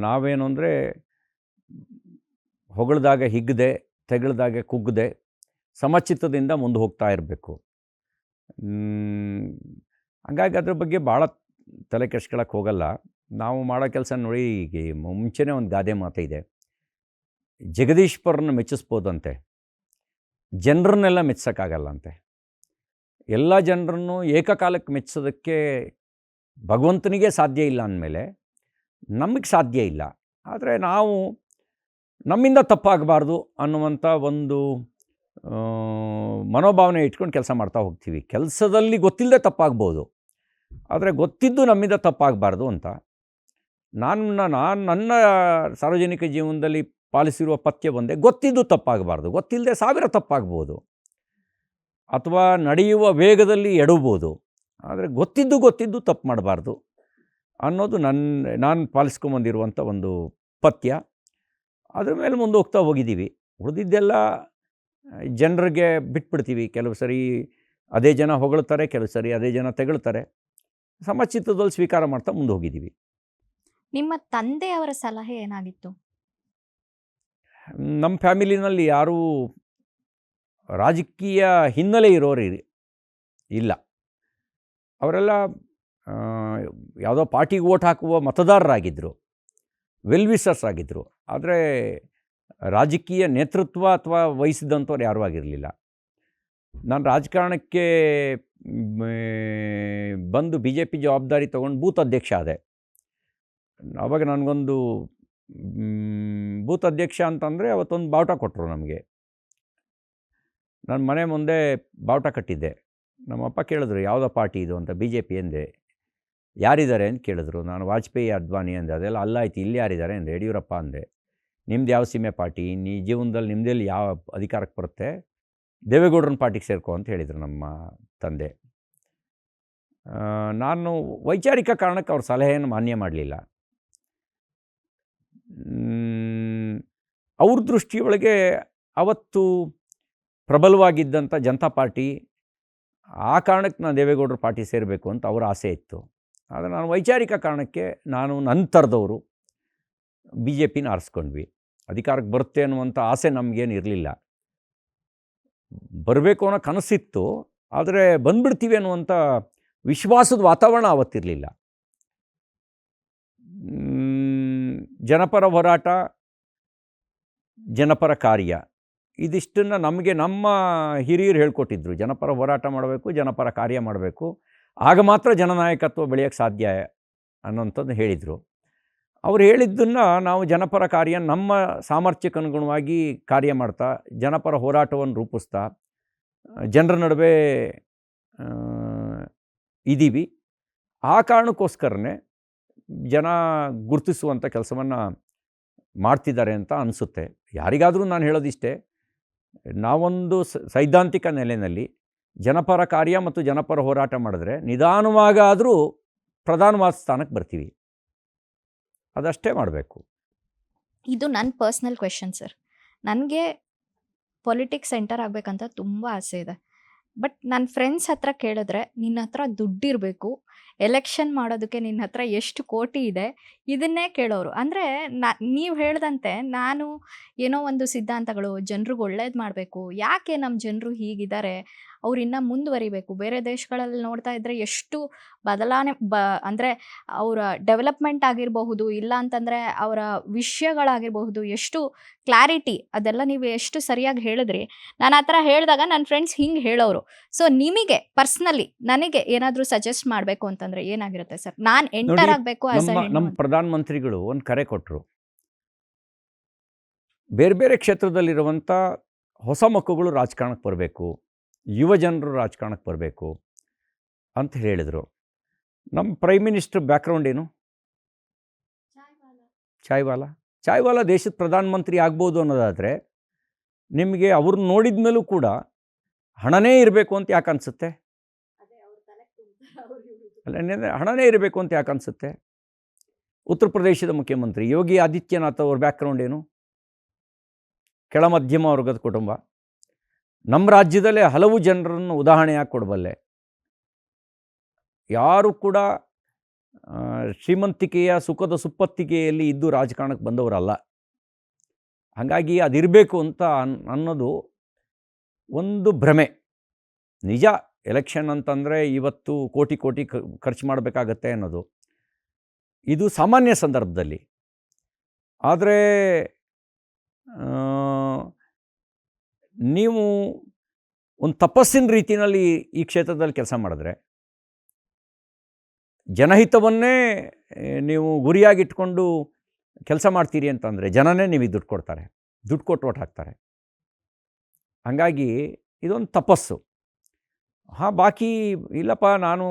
ನಾವೇನು ಅಂದರೆ ಹೊಗಳಿದಾಗ ಹಿಗ್ಗದೆ, ತೆಗಳಿದಾಗ ಕುಗ್ಗದೆ, ಸಮಚಿತ್ತದಿಂದ ಮುಂದೆ ಹೋಗ್ತಾ ಇರಬೇಕು. ಹಂಗಾಗಿ ಅದ್ರ ಬಗ್ಗೆ ಭಾಳ ತಲೆ ಕೆಡ್ಸ್ಕೊಳಕ್ಕೆ ಹೋಗಲ್ಲ. ನಾವು ಮಾಡೋ ಕೆಲಸ ನೋಡಿ, ಈಗ ಮುಂಚೆನೇ ಒಂದು ಗಾದೆ ಮಾತಿದೆ, ಜಗದೀಶ್ವರನ್ನ ಮೆಚ್ಚಿಸ್ಬೋದಂತೆ, ಜನರನ್ನೆಲ್ಲ ಮೆಚ್ಚೋಕ್ಕಾಗಲ್ಲಂತೆ. ಎಲ್ಲ ಜನರನ್ನು ಏಕಕಾಲಕ್ಕೆ ಮೆಚ್ಚೋದಕ್ಕೆ ಭಗವಂತನಿಗೆ ಸಾಧ್ಯ ಇಲ್ಲ ಅಂದಮೇಲೆ ನಮಗೆ ಸಾಧ್ಯ ಇಲ್ಲ. ಆದರೆ ನಾವು ನಮ್ಮಿಂದ ತಪ್ಪಾಗಬಾರ್ದು ಅನ್ನುವಂಥ ಒಂದು ಮನೋಭಾವನೆ ಇಟ್ಕೊಂಡು ಕೆಲಸ ಮಾಡ್ತಾ ಹೋಗ್ತೀವಿ. ಕೆಲಸದಲ್ಲಿ ಗೊತ್ತಿಲ್ಲದೆ ತಪ್ಪಾಗ್ಬೋದು, ಆದರೆ ಗೊತ್ತಿದ್ದು ನಮ್ಮಿಂದ ತಪ್ಪಾಗಬಾರ್ದು ಅಂತ ನನ್ನ ಸಾರ್ವಜನಿಕ ಜೀವನದಲ್ಲಿ ಪಾಲಿಸಿರುವ ಪಥ್ಯ ಒಂದೇ, ಗೊತ್ತಿದ್ದು ತಪ್ಪಾಗಬಾರ್ದು. ಗೊತ್ತಿಲ್ಲದೆ 1000 ತಪ್ಪಾಗ್ಬೋದು, ಅಥವಾ ನಡೆಯುವ ವೇಗದಲ್ಲಿ ಎಡವ್ಬೋದು, ಆದರೆ ಗೊತ್ತಿದ್ದು ತಪ್ಪು ಮಾಡಬಾರ್ದು ಅನ್ನೋದು ನಾನು ಪಾಲಿಸ್ಕೊಂಬಂದಿರುವಂಥ ಒಂದು ಪಥ್ಯ. ಅದ್ರ ಮೇಲೆ ಮುಂದೆ ಹೋಗ್ತಾ ಹೋಗಿದ್ದೀವಿ. ಉಳಿದಿದ್ದೆಲ್ಲ ಜನರಿಗೆ ಬಿಟ್ಬಿಡ್ತೀವಿ. ಕೆಲವು ಸರಿ ಅದೇ ಜನ ಹೊಗಳ್ತಾರೆ, ಕೆಲವು ಸರಿ ಅದೇ ಜನ ತೆಗಳ್ತಾರೆ. ಸಮಚಿತ್ತದಲ್ಲಿ ಸ್ವೀಕಾರ ಮಾಡ್ತಾ ಮುಂದೆ ಹೋಗಿದ್ದೀವಿ. ನಿಮ್ಮ ತಂದೆಯವರ ಸಲಹೆ ಏನಾಗಿತ್ತು? ನಮ್ಮ ಫ್ಯಾಮಿಲಿನಲ್ಲಿ ಯಾರೂ ರಾಜಕೀಯ ಹಿನ್ನೆಲೆ ಇರೋರು ಇಲ್ಲ. ಅವರೆಲ್ಲ ಯಾವುದೋ ಪಾರ್ಟಿಗೆ ವೋಟ್ ಹಾಕುವ ಮತದಾರರಾಗಿದ್ದರು, ವೆಲ್ ವಿಷರ್ಸ್ ಆಗಿದ್ದರು. ಆದರೆ ರಾಜಕೀಯ ನೇತೃತ್ವ ಅಥವಾ ವಹಿಸಿದಂಥವ್ರು ಯಾರೂ ಆಗಿರಲಿಲ್ಲ. ನಾನು ರಾಜಕಾರಣಕ್ಕೆ ಬಂದು BJP ಜವಾಬ್ದಾರಿ ತೊಗೊಂಡು ಬೂತ್ ಅಧ್ಯಕ್ಷ ಆದೆ. ಆವಾಗ ನನಗೊಂದು ಬೂತ್ ಅಧ್ಯಕ್ಷ ಅಂತಂದರೆ ಅವತ್ತೊಂದು ಬಾವುಟ ಕೊಟ್ಟರು ನಮಗೆ. ನಾನು ಮನೆ ಮುಂದೆ ಬಾವುಟ ಕಟ್ಟಿದ್ದೆ. ನಮ್ಮಪ್ಪ ಕೇಳಿದ್ರು, ಯಾವುದೋ ಪಾರ್ಟಿ ಇದು ಅಂತ. BJP ಎಂದೆ. ಯಾರಿದ್ದಾರೆ ಅಂತ ಕೇಳಿದ್ರು. ನಾನು ವಾಜಪೇಯಿ, ಅದ್ವಾನಿ ಅಂದೆ. ಅದೆಲ್ಲ ಅಲ್ಲಾಯ್ತು, ಇಲ್ಲಿ ಯಾರಿದ್ದಾರೆ ಅಂದೆ. ಯಡಿಯೂರಪ್ಪ ಅಂದೆ. ನಿಮ್ದು ಯಾವ ಸೀಮೆ ಪಾರ್ಟಿ, ನೀ ಜೀವನದಲ್ಲಿ ನಿಮ್ಮದಲ್ಲಿ ಯಾವ ಅಧಿಕಾರಕ್ಕೆ ಬರುತ್ತೆ, ದೇವೇಗೌಡರನ್ನ ಪಾರ್ಟಿಗೆ ಸೇರ್ಕೋ ಅಂತ ಹೇಳಿದರು ನಮ್ಮ ತಂದೆ. ನಾನು ವೈಚಾರಿಕ ಕಾರಣಕ್ಕೆ ಅವ್ರ ಸಲಹೆಯನ್ನು ಮಾನ್ಯ ಮಾಡಲಿಲ್ಲ. ಅವ್ರ ದೃಷ್ಟಿಯೊಳಗೆ ಅವತ್ತು ಪ್ರಬಲವಾಗಿದ್ದಂಥ ಜನತಾ ಪಾರ್ಟಿ, ಆ ಕಾರಣಕ್ಕೆ ನಾನು ದೇವೇಗೌಡರ ಪಾರ್ಟಿ ಸೇರಬೇಕು ಅಂತ ಅವರ ಆಸೆ ಇತ್ತು. ಆದರೆ ನಾನು ವೈಚಾರಿಕ ಕಾರಣಕ್ಕೆ ನನ್ನ ಥರದವರು BJPನ ಆರಿಸ್ಕೊಂಡ್ವಿ. ಅಧಿಕಾರಕ್ಕೆ ಬರುತ್ತೆ ಅನ್ನುವಂಥ ಆಸೆ ನಮಗೇನು ಇರಲಿಲ್ಲ. ಬರಬೇಕು ಅನ್ನೋ ಕನಸಿತ್ತು, ಆದರೆ ಬಂದ್ಬಿಡ್ತೀವಿ ಅನ್ನುವಂಥ ವಿಶ್ವಾಸದ ವಾತಾವರಣ ಆವತ್ತಿರಲಿಲ್ಲ. ಜನಪರ ಹೋರಾಟ, ಜನಪರ ಕಾರ್ಯ, ಇದಿಷ್ಟನ್ನು ನಮಗೆ ನಮ್ಮ ಹಿರಿಯರು ಹೇಳ್ಕೊಟ್ಟಿದ್ರು. ಜನಪರ ಹೋರಾಟ ಮಾಡಬೇಕು, ಜನಪರ ಕಾರ್ಯ ಮಾಡಬೇಕು, ಆಗ ಮಾತ್ರ ಜನನಾಯಕತ್ವ ಬೆಳೆಯೋಕ್ಕೆ ಸಾಧ್ಯ ಅನ್ನೋಂಥದ್ದು ಹೇಳಿದರು. ಅವ್ರು ಹೇಳಿದ್ದನ್ನು ನಾವು ಜನಪರ ಕಾರ್ಯ ನಮ್ಮ ಸಾಮರ್ಥ್ಯಕ್ಕೆ ಅನುಗುಣವಾಗಿ ಕಾರ್ಯ ಮಾಡ್ತಾ, ಜನಪರ ಹೋರಾಟವನ್ನು ರೂಪಿಸ್ತಾ ಜನರ ನಡುವೆ ಇದ್ದೀವಿ. ಆ ಕಾರಣಕ್ಕೋಸ್ಕರನೇ ಜನ ಗುರುತಿಸುವಂಥ ಕೆಲಸವನ್ನು ಮಾಡ್ತಿದ್ದಾರೆ ಅಂತ ಅನಿಸುತ್ತೆ. ಯಾರಿಗಾದರೂ ನಾನು ಹೇಳೋದಿಷ್ಟೇ, ನಾವೊಂದು ಸೈದ್ಧಾಂತಿಕ ನೆಲೆಯಲ್ಲಿ ಜನಪರ ಕಾರ್ಯ ಮತ್ತು ಜನಪರ ಹೋರಾಟ ಮಾಡಿದ್ರೆ ನಿಧಾನವಾಗಾದರೂ ಪ್ರಧಾನವಾದ ಸ್ಥಾನಕ್ಕೆ ಬರ್ತೀವಿ. ಅದಷ್ಟೇ ಮಾಡಬೇಕು. ಇದು ನನ್ನ ಪರ್ಸ್ನಲ್ ಕ್ವೆಶನ್ ಸರ್. ನನಗೆ ಪೊಲಿಟಿಕ್ಸ್ ಎಂಟರ್ ಆಗಬೇಕಂತ ತುಂಬ ಆಸೆ ಇದೆ. ಬಟ್ ನನ್ನ ಫ್ರೆಂಡ್ಸ್ ಹತ್ರ ಕೇಳಿದ್ರೆ, ನಿನ್ನ ಹತ್ರ ದುಡ್ಡಿರಬೇಕು, ಎಲೆಕ್ಷನ್ ಮಾಡೋದಕ್ಕೆ ನಿನ್ನ ಹತ್ರ ಎಷ್ಟು ಕೋಟಿ ಇದೆ, ಇದನ್ನೇ ಕೇಳೋರು. ಅಂದರೆ ನೀವು ಹೇಳ್ದಂತೆ ನಾನು ಏನೋ ಒಂದು ಸಿದ್ಧಾಂತಗಳು, ಜನರಿಗೆ ಒಳ್ಳೇದು ಮಾಡಬೇಕು, ಯಾಕೆ ನಮ್ಮ ಜನರು ಹೀಗಿದ್ದಾರೆ, ಅವ್ರು ಇನ್ನೂ ಮುಂದುವರಿಬೇಕು. ಬೇರೆ ದೇಶಗಳಲ್ಲಿ ನೋಡ್ತಾ ಇದ್ದರೆ ಎಷ್ಟು ಬದಲಾವಣೆ ಅಂದರೆ ಅವರ ಡೆವಲಪ್ಮೆಂಟ್ ಆಗಿರಬಹುದು, ಇಲ್ಲ ಅಂತಂದರೆ ಅವರ ವಿಷಯಗಳಾಗಿರಬಹುದು, ಎಷ್ಟು ಕ್ಲಾರಿಟಿ, ಅದೆಲ್ಲ ನೀವು ಎಷ್ಟು ಸರಿಯಾಗಿ ಹೇಳಿದ್ರಿ. ನಾನು ಆ ಥರ ಹೇಳಿದಾಗ ನನ್ನ ಫ್ರೆಂಡ್ಸ್ ಹಿಂಗೆ ಹೇಳೋರು. ಸೊ ನಿಮಗೆ ಪರ್ಸ್ನಲಿ ನನಗೆ ಏನಾದರೂ ಸಜೆಸ್ಟ್ ಮಾಡಬೇಕು ಅಂತಂದರೆ ಏನಾಗಿರುತ್ತೆ ಸರ್? ನಾನು ಎಂಟರ್ ಆಗಬೇಕು. ನಮ್ಮ ಪ್ರಧಾನಮಂತ್ರಿಗಳು ಒಂದು ಕರೆ ಕೊಟ್ಟರು. ಬೇರೆ ಬೇರೆ ಕ್ಷೇತ್ರದಲ್ಲಿರುವಂಥ ಹೊಸ ಮಕ್ಕಳು ರಾಜಕಾರಣಕ್ಕೆ ಬರಬೇಕು, ಯುವ ಜನರು ರಾಜಕಾರಣಕ್ಕೆ ಬರಬೇಕು ಅಂತ ಹೇಳಿದರು. ನಮ್ಮ ಪ್ರೈಮ್ ಮಿನಿಸ್ಟರ್ ಬ್ಯಾಕ್ಗ್ರೌಂಡ್ ಏನು? ಚಾಯ್ವಾಲ ದೇಶದ ಪ್ರಧಾನಮಂತ್ರಿ ಆಗ್ಬೋದು ಅನ್ನೋದಾದರೆ ನಿಮಗೆ ಅವ್ರನ್ನ ನೋಡಿದ ಮೇಲೂ ಕೂಡ ಹಣನೇ ಇರಬೇಕು ಅಂತ ಯಾಕೆ ಅನಿಸುತ್ತೆ? ಅಲ್ಲ, ಹಣನೇ ಇರಬೇಕು ಅಂತ ಯಾಕೆ ಅನಿಸುತ್ತೆ? ಉತ್ತರ ಪ್ರದೇಶದ ಮುಖ್ಯಮಂತ್ರಿ ಯೋಗಿ ಆದಿತ್ಯನಾಥ್ ಅವ್ರ ಬ್ಯಾಕ್ಗ್ರೌಂಡ್ ಏನು? ಕೆಳ ಮಧ್ಯಮ ವರ್ಗದ ಕುಟುಂಬ. ನಮ್ಮ ರಾಜ್ಯದಲ್ಲೇ ಹಲವು ಜನರನ್ನು ಉದಾಹರಣೆಯಾಗಿ ಕೊಡಬಲ್ಲೆ. ಯಾರು ಕೂಡ ಶ್ರೀಮಂತಿಕೆಯ ಸುಖದ ಸುಪ್ಪತ್ತಿಗೆಯಲ್ಲಿ ಇದ್ದು ರಾಜಕಾರಣಕ್ಕೆ ಬಂದವರಲ್ಲ. ಹಾಗಾಗಿ ಅದಿರಬೇಕು ಅಂತ ಅನ್ನೋದು ಒಂದು ಭ್ರಮೆ. ನಿಜ, ಎಲೆಕ್ಷನ್ ಅಂತಂದರೆ ಇವತ್ತು ಕೋಟಿ ಕೋಟಿ ಖರ್ಚು ಮಾಡಬೇಕಾಗತ್ತೆ ಅನ್ನೋದು ಇದು ಸಾಮಾನ್ಯ ಸಂದರ್ಭದಲ್ಲಿ. ಆದರೆ ನೀವು ಒಂದು ತಪಸ್ಸಿನ ರೀತಿಯಲ್ಲಿ ಈ ಕ್ಷೇತ್ರದಲ್ಲಿ ಕೆಲಸ ಮಾಡಿದ್ರೆ, ಜನಹಿತವನ್ನೇ ನೀವು ಗುರಿಯಾಗಿಟ್ಕೊಂಡು ಕೆಲಸ ಮಾಡ್ತೀರಿ ಅಂತಂದರೆ ಜನನೇ ನಿಮಗೆ ದುಡ್ಡು ಕೊಡ್ತಾರೆ, ದುಡ್ಡು ಕೊಟ್ಟು ಓಟ್ ಹಾಕ್ತಾರೆ. ಹಾಗಾಗಿ ಇದೊಂದು ತಪಸ್ಸು. ಬಾಕಿ ಇಲ್ಲಪ್ಪ, ನಾನು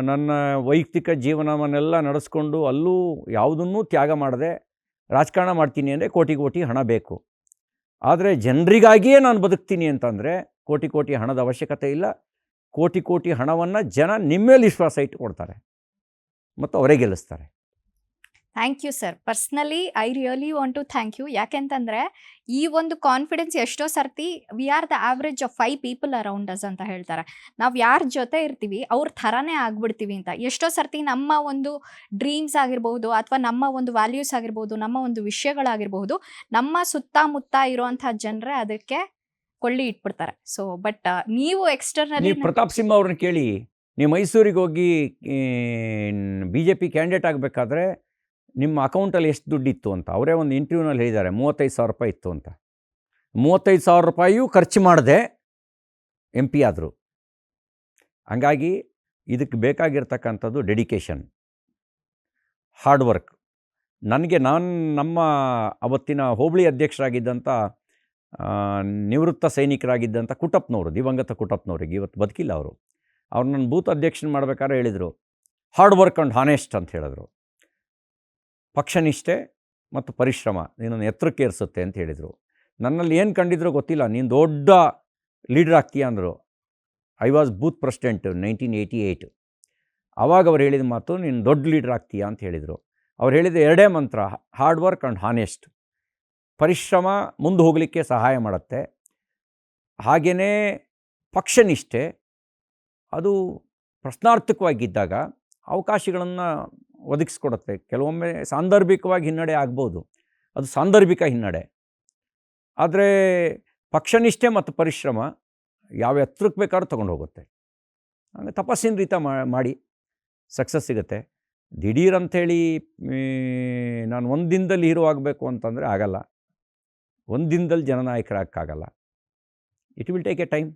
ನನ್ನ ವೈಯಕ್ತಿಕ ಜೀವನವನ್ನೆಲ್ಲ ನಡೆಸ್ಕೊಂಡು ಅಲ್ಲೂ ಯಾವುದನ್ನೂ ತ್ಯಾಗ ಮಾಡದೆ ರಾಜಕಾರಣ ಮಾಡ್ತೀನಿ ಅಂದರೆ ಕೋಟಿ ಕೋಟಿ ಹಣ ಬೇಕು. ಆದರೆ ಜನರಿಗಾಗಿಯೇ ನಾನು ಬದುಕ್ತೀನಿ ಅಂತಂದರೆ ಕೋಟಿ ಕೋಟಿ ಹಣದ ಅವಶ್ಯಕತೆ ಇಲ್ಲ. ಕೋಟಿ ಕೋಟಿ ಹಣವನ್ನು ಜನ ನಿಮ್ಮ ಮೇಲೆ ವಿಶ್ವಾಸ ಇಟ್ಟು ಕೊಡ್ತಾರೆ ಮತ್ತು ಅವರೇ ಗೆಲ್ಲಿಸ್ತಾರೆ. Thank you sir. Personally I really want to thank you. ಯಾಕೆಂತಂದರೆ ಈ ಒಂದು ಕಾನ್ಫಿಡೆನ್ಸ್ ಎಷ್ಟೋ ಸರ್ತಿ we are the average of 5 people around us ಅಂತ ಹೇಳ್ತಾರೆ. ನಾವು ಯಾರ ಜೊತೆ ಇರ್ತೀವಿ ಅವ್ರ ಥರನೇ ಆಗ್ಬಿಡ್ತೀವಿ ಅಂತ. ಎಷ್ಟೋ ಸರ್ತಿ ನಮ್ಮ ಒಂದು ಡ್ರೀಮ್ಸ್ ಆಗಿರ್ಬೋದು ಅಥವಾ ನಮ್ಮ ಒಂದು ವ್ಯಾಲ್ಯೂಸ್ ಆಗಿರ್ಬೋದು, ನಮ್ಮ ಒಂದು ವಿಷಯಗಳಾಗಿರ್ಬೋದು, ನಮ್ಮ ಸುತ್ತಮುತ್ತ ಇರುವಂಥ ಜನರೇ ಅದಕ್ಕೆ ಕೊಳ್ಳಿ ಇಟ್ಬಿಡ್ತಾರೆ. ಸೊ ಬಟ್ ನೀವು ಎಕ್ಸ್ಟರ್ನಲಿ ನೀವು ಪ್ರತಾಪ್ ಸಿಂಹ ಅವ್ರನ್ನ ಕೇಳಿ, ನೀವು ಮೈಸೂರಿಗೆ ಹೋಗಿ BJP ಕ್ಯಾಂಡಿಡೇಟ್ ಆಗಬೇಕಾದ್ರೆ ನಿಮ್ಮ ಅಕೌಂಟಲ್ಲಿ ಎಷ್ಟು ದುಡ್ಡಿತ್ತು ಅಂತ ಅವರೇ ಒಂದು ಇಂಟರ್ವ್ಯೂನಲ್ಲಿ ಹೇಳಿದ್ದಾರೆ. 35,000 ರೂಪಾಯಿ ಇತ್ತು ಅಂತ. 35,000 ರೂಪಾಯಿಯೂ ಖರ್ಚು ಮಾಡದೆ MP ಆದರು. ಹಾಗಾಗಿ ಇದಕ್ಕೆ ಬೇಕಾಗಿರ್ತಕ್ಕಂಥದ್ದು ಡೆಡಿಕೇಶನ್, ಹಾರ್ಡ್ ವರ್ಕ್. ನಮ್ಮ ಅವತ್ತಿನ ಹೋಬಳಿ ಅಧ್ಯಕ್ಷರಾಗಿದ್ದಂಥ ನಿವೃತ್ತ ಸೈನಿಕರಾಗಿದ್ದಂಥ ಕುಟಪ್ಪನವರು, ದಿವಂಗತ ಕುಟಪ್ಪನವ್ರಿಗೆ ಇವತ್ತು ಬದುಕಿಲ್ಲ ಅವರು. ನನ್ನ ಬೂತ್ ಅಧ್ಯಕ್ಷನ ಮಾಡಬೇಕಾದ್ರೆ ಹೇಳಿದರು, ಹಾರ್ಡ್ ವರ್ಕ್ ಆ್ಯಂಡ್ ಹಾನೆಸ್ಟ್ ಅಂತ ಹೇಳಿದ್ರು. ಪಕ್ಷನಿಷ್ಠೆ ಮತ್ತು ಪರಿಶ್ರಮ ನೀನನ್ನು ಎತ್ತರಕ್ಕೆ ಏರಿಸುತ್ತೆ ಅಂತ ಹೇಳಿದರು. ನನ್ನಲ್ಲಿ ಏನು ಕಂಡಿದ್ರೋ ಗೊತ್ತಿಲ್ಲ, ನೀನು ದೊಡ್ಡ ಲೀಡರ್ ಆಗ್ತೀಯ ಅಂದರು. I was booth president 1988. ಆವಾಗ ಅವ್ರು ಹೇಳಿದ ಮಾತು, ನೀನು ದೊಡ್ಡ ಲೀಡರ್ ಆಗ್ತೀಯ ಅಂತ ಹೇಳಿದರು. ಅವ್ರು ಹೇಳಿದ ಎರಡೇ ಮಂತ್ರ, ಹಾರ್ಡ್ ವರ್ಕ್ ಆ್ಯಂಡ್ ಹಾನೆಸ್ಟ್. ಪರಿಶ್ರಮ ಮುಂದೆ ಹೋಗಲಿಕ್ಕೆ ಸಹಾಯ ಮಾಡುತ್ತೆ. ಹಾಗೆಯೇ ಪಕ್ಷನಿಷ್ಠೆ, ಅದು ಪ್ರಶ್ನಾರ್ಥಕವಾಗಿದ್ದಾಗ ಅವಕಾಶಗಳನ್ನು ಒದಗಿಸ್ಕೊಡುತ್ತೆ. ಕೆಲವೊಮ್ಮೆ ಸಾಂದರ್ಭಿಕವಾಗಿ ಹಿನ್ನಡೆ ಆಗ್ಬೋದು, ಅದು ಸಾಂದರ್ಭಿಕ ಹಿನ್ನಡೆ. ಆದರೆ ಪಕ್ಷನಿಷ್ಠೆ ಮತ್ತು ಪರಿಶ್ರಮ ಯಾವ ಎತ್ತರಕ್ಕೆ ಬೇಕಾದ್ರೂ ತೊಗೊಂಡು ಹೋಗುತ್ತೆ. ಹಂಗೆ ತಪಸ್ಸಿನ ರೀತಿ ಮಾಡಿ ಸಕ್ಸಸ್ ಸಿಗುತ್ತೆ. ದಿಢೀರಂಥೇಳಿ ನಾನು ಒಂದು ದಿನದಲ್ಲಿ ಹೀರೋ ಆಗಬೇಕು ಅಂತಂದರೆ ಆಗಲ್ಲ. ಒಂದು ದಿನದಲ್ಲಿ ಜನನಾಯಕರಾಗಕ್ಕಾಗಲ್ಲ. It will take a time.